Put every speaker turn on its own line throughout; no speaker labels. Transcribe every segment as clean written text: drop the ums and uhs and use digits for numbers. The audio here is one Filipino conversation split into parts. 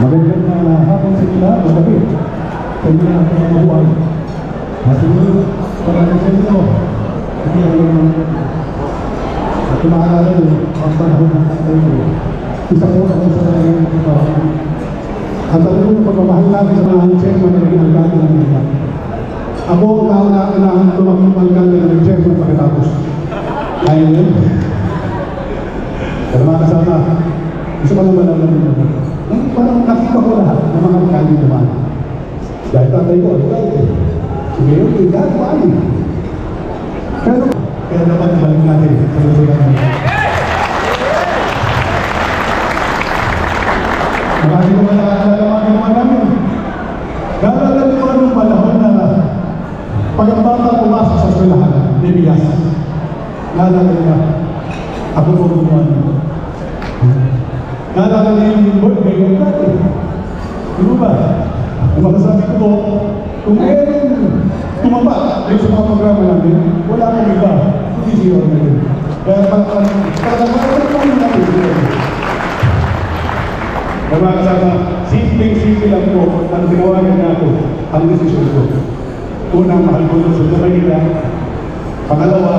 Magandang hapon sa inyo o gabi sa inyo ang pangamabuhay. Masunod, parang sa inyo, hindi alam at tumaalala nyo ang panahon ng tatay ko. Isa po ako sa naging trabaho. At alam mo yung pagmamahal natin sa mga chairman na naging alcalde ng mga. Ako ang kauna-unahan tumakong alcalde ng chairman pagkatapos. Ayaw yun. Pero mga kasama, gusto ko naman alam nyo. Parang nakita ko lahat ng mga alcalde naman. Dahil tatay ko, alcalde. Ngayon, hindi ako paano. Pero, kaya dapat balik natin sa lusugan natin. Marami ko man nakakala mga ginawa namin. Naalala ko anong panahon na pag ang bata pumasok sa eskwelahan, bibigas. Naalala niya, ako po gumawa nito. Naalala niya yung board ngayon natin. Ano ba? Ang masasabi ko po, kung mayroong tumaba dito sa mga programa namin, wala akong iba. Hindi siya na yun. Kaya parang natin siya. Kaya mga kasama, simpleng-simple lang po ang ginawagan na ako, ang desisyon ko. Unang mahal ko sa Manila. Pangalawa,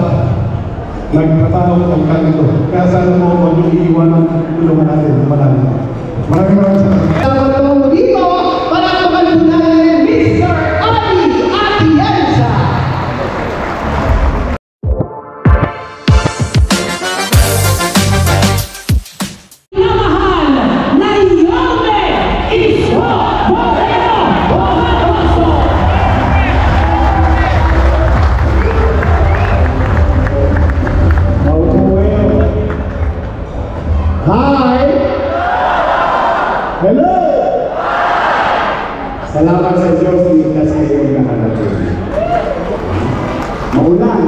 nagtrabaho ang kanito. Kaya sana po huwag yung iiwan ng tulungan natin. Maraming salamat.
Salamat dito para pagkalunan Mr. Ali Atienza.
Hello! Salamat sa Diyos na sa iyong nakarating. Maulan.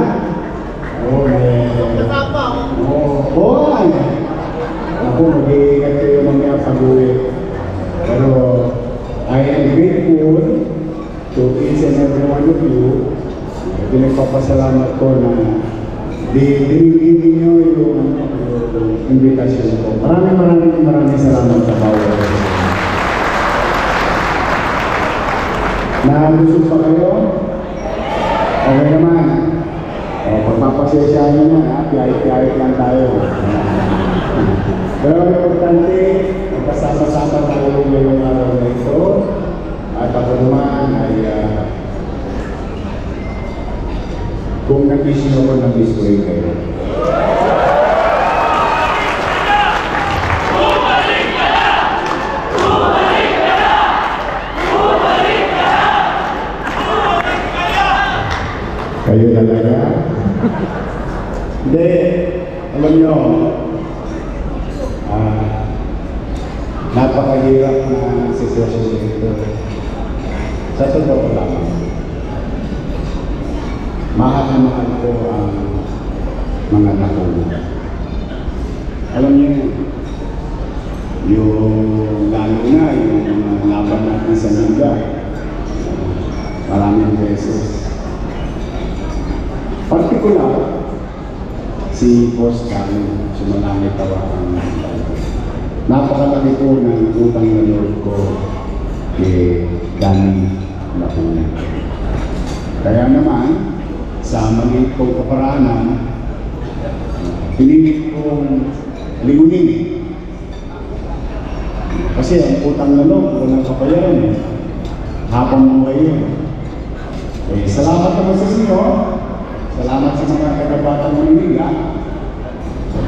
Ako, mag-iingat kayo mga pag-uwi. Pero, I am grateful to each and every one of you. Pinagpapasalamat ko na dinigin niyo yung invitation ko. Maraming salamat sa bawat. Nabusog pa kayo? Okay naman. Pagpapasensyahan nyo na, piyahit-piyahit lang tayo. Pero importante, magkasama-sama tayo ngayong araw na ito. At ako naman ay kung nag-issue ako, nag-issue rin kayo. Kayo talaga? Hindi. Alam nyo, napakahirap na sitwasyon dito. Sa totoo lang, mahal ko ang mga nakulong. Alam nyo, yung lalo na, yung mga laban natin sa Niga, maraming beses. Partikular, si Boss Kano, sumalangit tawakan. Napakalaki po ng utang na loob ko kay Danny Lacuna. Kaya naman, sa maliit kong kaparaanan, pinilit kong lingunin. Kasi ang utang na loob, walang kapayaran. Habang buhay yun. Salamat naman sa inyo. Salamat sa mga kagabatang Manila.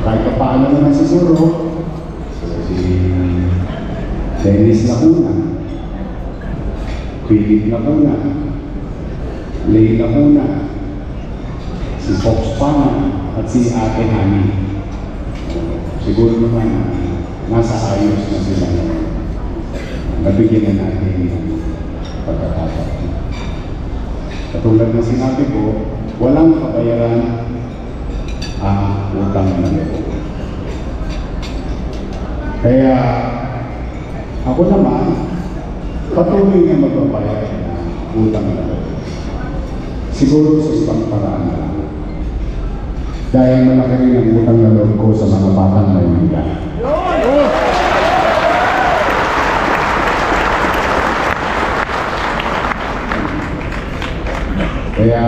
Kahit pa paano naman si Suro, si Dennis Lacuna, Philip Lacuna, Lay Lacuna, si Fox Pana, at si Ate Hani. Siguro naman nasa ayos na sila. Nabigyan na natin ng pagkakataon. Katulad na sinabi ko, walang kabayaran ang utang na loob. Kaya ako naman patuloy na magbabayad ng utang na loob. Siguro sa ibang paraan na lang. Dahil malaki rin ang utang na loob ko sa mga batang Maynila. Kaya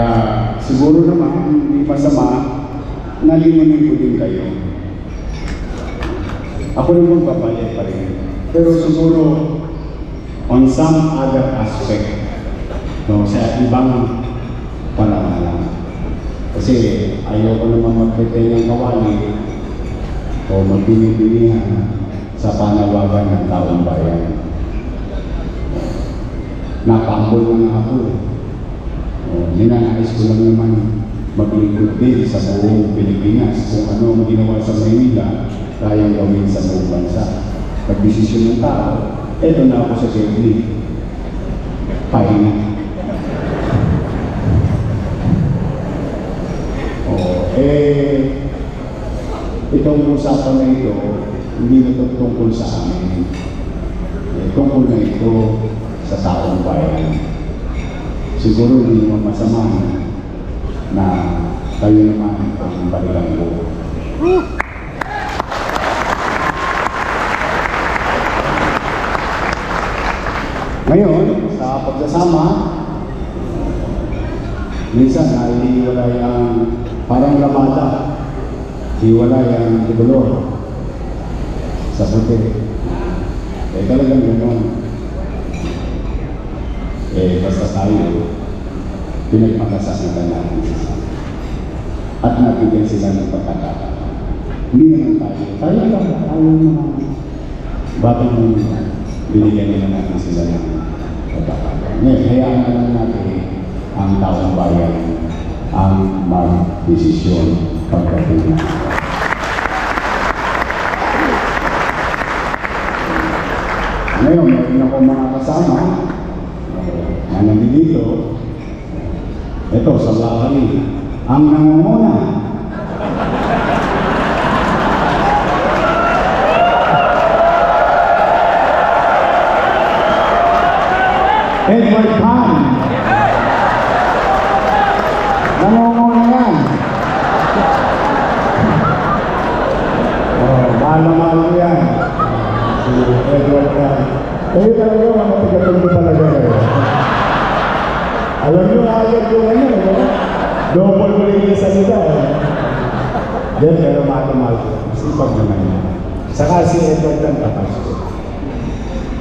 siguro naman hindi masama na limunin ko din kayo. Ako naman babayad pa rin. Pero siguro on some other aspect, no, sa ibang pananalang. Kasi ayoko naman magpretend ng kawali o magpinipilihan sa panawagan ng taong bayan. Napambol na nga ako. Ninanais ko lang naman maglingkod din sa buong Pilipinas kung ano ang ginawa sa Maynila, kayang gawin sa buong bansa. Pag-desisyon ng tao, eto na ako sa Germany. Pahinga. Itong usapan na ito, hindi na ito tungkol sa amin. Tungkol na ito sa taong bayan. Siguro hindi mo masama na kayo naman ang balilang ko. Ngayon, sa pagsasama, minsan ay hiwalay ang parang lamada, hiwalay ang tibulor sa puti. Talagang gano'n. Basta tayo, pinagmakasakitan natin sila. At nabigyan sila ng pagkakataon. Hindi naman tayo lang, tayo naman. Bakit nung binigyan nila natin sila ng pagkakataon? Ngayon, hayaan na lang natin ang taong bayan ang mag-desisyon pagdating na. Ngayon, meron ako mga kasama na nandito. Ito, sa Lakari, ang nangunguna. Edward Pan. Nangunguna yan. Mahal-mahal yan. Si Edward Pan. Kayo talaga, mga tigatulog talaga kayo. Alam nyo, ayag yung ano, double mo rin yung salita. Yan, pero mahal-mahal. Sipag naman yan. Saka si Edward Pan kapag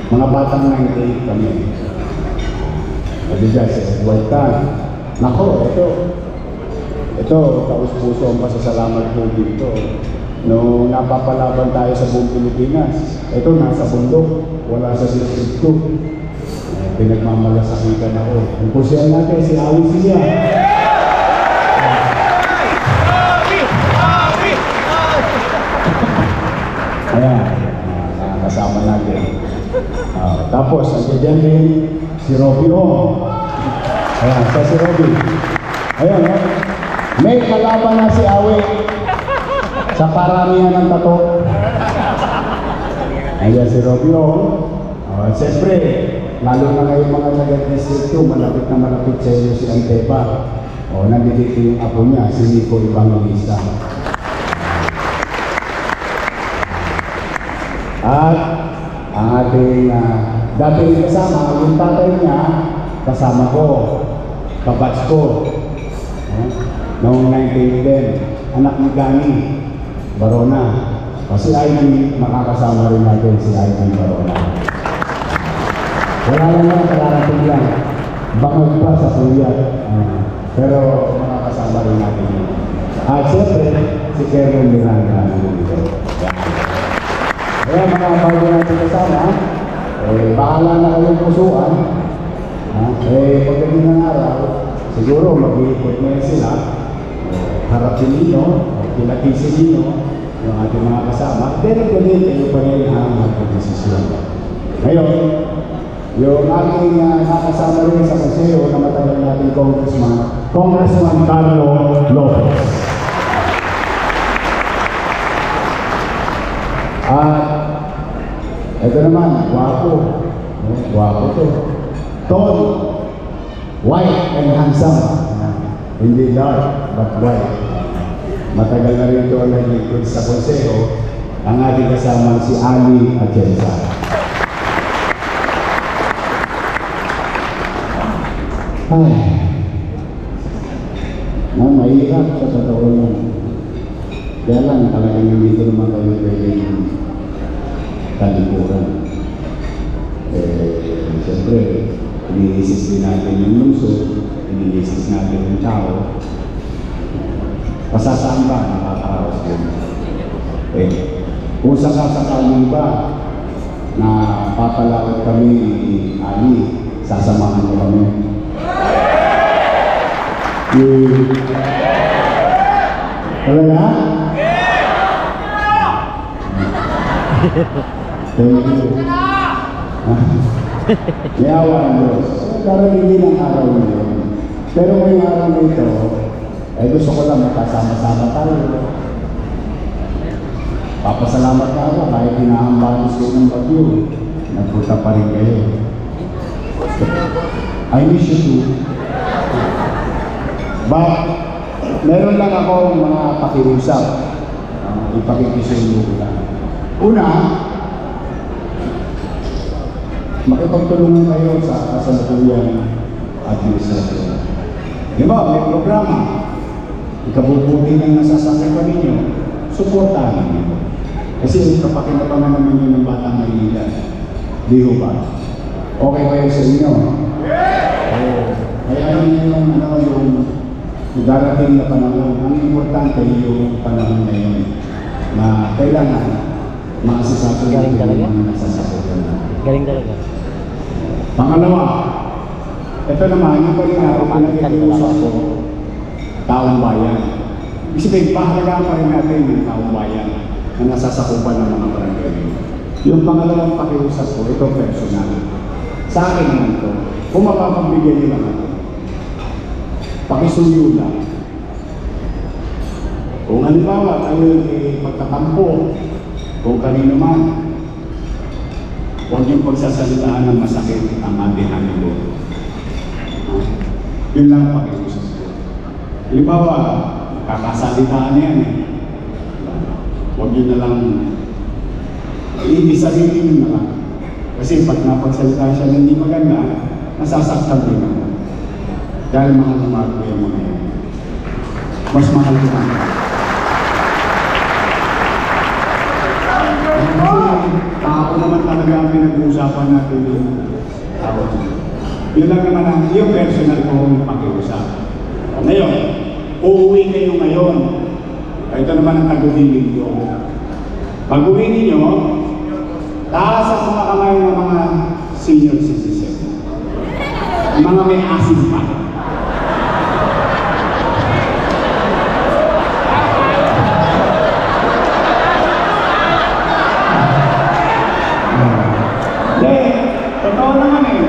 mga batang 98 kami. Sabi dyan, si Edward Pan. Nako, ito, taus-puso ang pasasalamat ko dito. Nung napapalaban tayo sa buong Pilipinas, ito nasa bundok, wala sa District 2. Pinagmamalasakitan ako. Ang pusiyan natin, si Awi siya. Ayan, kasama natin. Tapos, nandiyan din si Robby O. Ayan, si Robby. Ayan, may kalaban na si Awi sa paramihan ng tato. Ayan si Robby O. Siyempre, lalo na ngayon mga taga-district 2, malapit na malapit sa inyo si Antepa. Nandito yung apo niya, si Nico Evangelista. At ang ating dating kasama, yung tatay niya, kasama ko, kabats ko. Noong 1910, anak ni Gani Barona. Kasi Ivan, makakasama rin natin si Ivan Barona. Wala lang lang, kararating lang. Bangag pa sa Suya. Pero makakasama rin natin yun. At siyempre, si Kevin Miranda. Kaya mga bago natin kasama, bahala na kayong pusuan. Pagdating ng araw, siguro mag-iikot na sila. Harapin ninyo, kilakisin ninyo, yung ating mga kasama. Pero galit, kayo pa rin ang magpag-desisyon. Ngayon, yung aking nakasama rin sa museo na matagal natin Congressman Carlo Lopez. At ito naman, guwapo. Guwapo to. Tall, white and handsome. Hindi dark, but white. Matagal na rin ito ang naglikod sa konseo. Ang ating kasama si Ali Atienza. Ay, Mahirap sa totoo lang. Kaya lang, talagang hindi naman kayo pwedeng talikuran. Siyempre, iniisis din natin yung lungsod, iniisis natin yung tao. Pasasaan ba? Nakakaraos din. Kung sakasakali ba na papalawag kami ni Ali, sasamahan mo kami. Talaga? Thank you. Yawa ang Diyos. Daragin ang araw nito. Pero ngayong araw nito, gusto ko lang makasama-sama tayo. Papasalamat ka ako kahit hinahambalos ko ng bagyo. Nagpunta pa rin kayo. I miss you too. But, meron lang ako mga pakiusap. Ipakikisuyo ko lang. Una, makipagtulungan kayo sa kasalukuyang administrasyon. Di ba, may programa. Ikabubuti ng nasasakipan ninyo, suportahan ninyo. Kasi kapakinabangan naman yun ng Batang Maynila. Di ho ba? Okay kayo sa inyo? Kaya yung darating na panahon, ang importante yung panahon na yun na kailangan maasasasulat yung mga nasasakupan.
Galing talaga.
Pangalawa, ito naman yung pangyayari pinag-iusan ko, taong bayan. Ibig sabihin, pahalagaan pa rin natin yung taong bayan na nasasakupan ng mga barangay. Yung pangalawang pakiusap ko, ito personal. Sa akin naman ito, kung mapapagbigyan nyo naman ito, pakisuyo lang. Kung halimbawa, tayo pagkatampo, kung kanino man, huwag yung pagsasalitaan ng masakit ang ating amigo. Yun lang pakiusap ko. Halimbawa, kakasalitaan yan eh. Huwag yun na lang, ibig-sarili nyo na lang. Kasi pag napagsalitaan siya na hindi maganda, nasasaktan din ako. Dahil mahal na mahal ko yung mga yan. Mas mahal ko na. Tao naman talaga ang pinag-uusapan natin yung tao. Yun lang naman yung personal kong pakiusap. Ngayon, uuwi kayo ngayon. Ito naman ang tagubilin ko. Pag uwi ninyo, taas ang mga kamay ng mga senior citizen. Mga may asin pa. Totoo naman eh.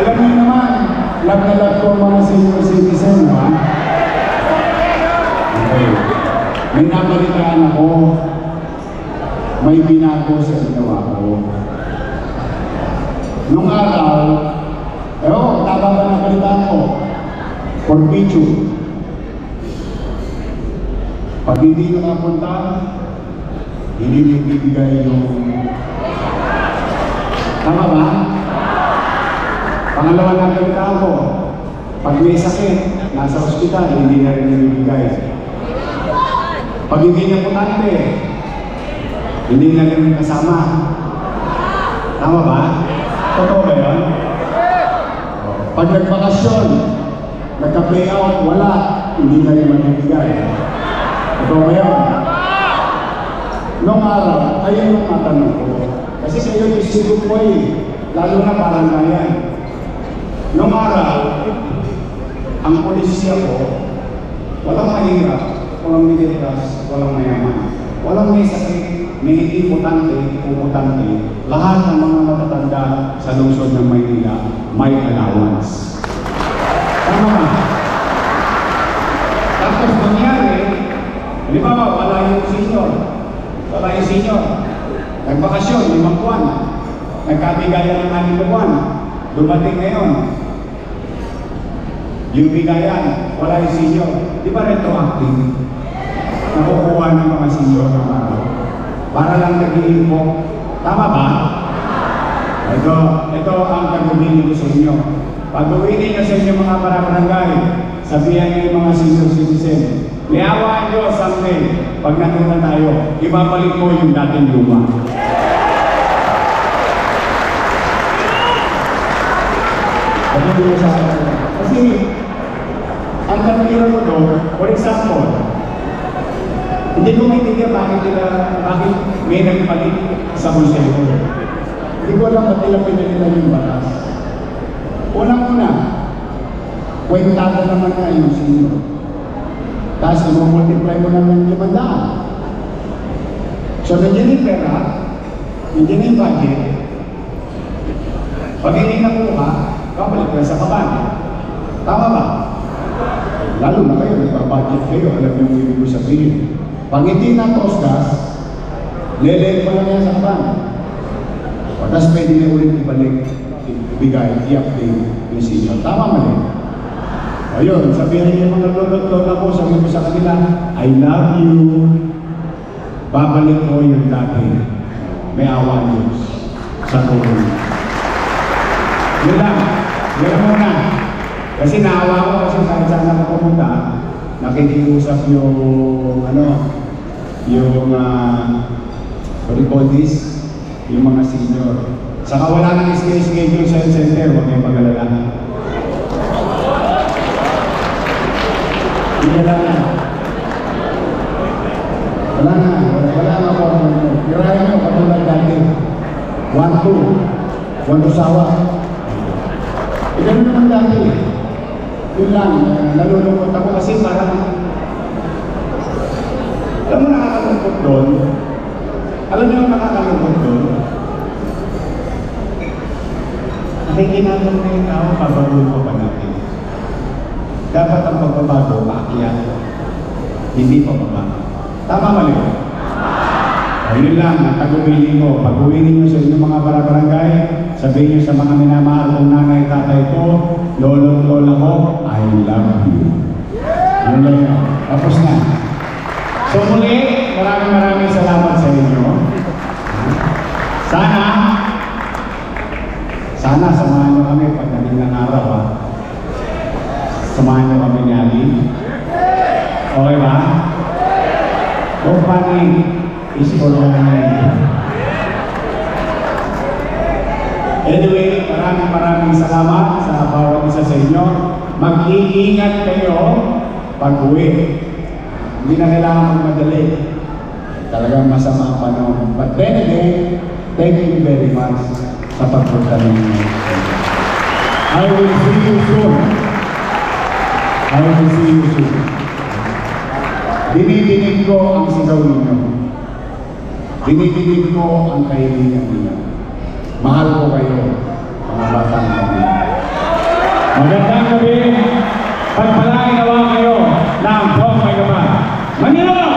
Alam niyo naman, love na love ko mga senior citizen, ha? Okay. May nabalitaan ako, may binago sa ginawa ko. Nung araw, tama ba nabalitaan ko? For picture. Pag hindi nakapunta, hindi bibigay yung... Tama ba? Pangalawa na nagkita ko, pag may sakit, nasa ospital, hindi na rin nabibigay. Pag hindi niya putante, hindi na rin kasama. Tama ba? Totoo ba yun? Pag nagbakasyon, nagka-play out, wala, hindi na rin mabibigay. Totoo ba yun? Noong araw, ayun yung matanong ko. Kasi kayo yung siguro ko lalo na parang ngayon. Noong araw, ang polisya ko, walang mahirap, walang middle class, walang mayaman. Walang may sakit, may importante, puputante. Lahat ng mga matatanda sa lungsod ng Maynila may allowance. Tama ba? Tapos nangyari, halimbawa, wala yung senior. Wala yung senior. Nagbakasyon, 5 buwan. Nagkabigayan ng 6 buwan. Dumating ngayon. Yung bigayan, wala yung senior. Di ba retroactive? Nakukuha ng mga senior ng araw. Para lang nag-iimpok. Tama ba? Ito ang kagumili ko sa inyo. Pag uwi ninyo sa inyo mga barangay, sabihan niyo yung mga senior citizen, may awa nyo someday, pag nandun na tayo, ibabalik ko yung dating luma. Kasi, ang katwiran mo doon, for example, hindi ko maintindihan bakit may nagpalit sa konseho. Hindi ko alam ba't nila pinalitan yung batas. Unang-una, kwentado naman na yung senior. Tapos i-multiply mo naman yung 500. So, nandiyan yung pera, nandiyan yung budget. Pag hindi nakuha, babalik ka sa kaban. Tama ba? Lalo na kayo, nagpa-budget kayo, alam yung ibig ko sabihin. Pag hindi na-tosgas, lele pa lang yan sa kaban. Tapos pwede na ulit ibalik, ibigay, i-update yung senior. Tama mali. Ayun, sabihin niyo mga lolo-lola ko, sabihin ko sa kanila, I love you. Babalik ko yung dati. May awa Diyos sa tulong. Yun lang. Yun muna. Kasi naawa ko kasi saan ako pumunta, nakikiusap yung, what do you call this? Yung mga senior. Saka wala nang schedule sa health center, huwag kayong pag-alala. Hindi lang na. Wala na po. Kirahin nyo, katulad dati. 1-2 sawa. Ganun naman dati. Yun lang, nalulungkot ako kasi parang, alam mo nakakalungkot doon? Alam niyo ang nakakalungkot doon? Nakikinabang na yung tao, pabaguhin ko pa natin. Dapat ang pagbabago, paakyat. Hindi pa baba. Tama mali ko? Ayun lang, ang tagubilin ko. Pag-uwi ninyo sa inyong mga barangay, sabihin nyo sa mga minamahal kong nanay, tatay ko, lolo, lola ko, I love you. Yun lang yun. Tapos na. So muli, maraming salamat sa inyo. Sana samahan nyo kami pagdating ng araw, ha? Samahan nyo kami ni Ali. Okay ba? Company is for learning. Anyway, maraming salamat sa bawat isa sa inyo. Mag-iingat kayo pag-uwi. Hindi na kailangan magmadali. Talagang masama ang panahon. But then again, thank you very much sa pagpunta ninyo. I will see you soon. Dinidinig ko ang sigaw ninyo. Dinidinig ko ang kaibigan ninyo. Mahal ko kayo, mga batang kami. Magandang gabi. Pagpalain nawa kayo ng buong may kapal. Manila!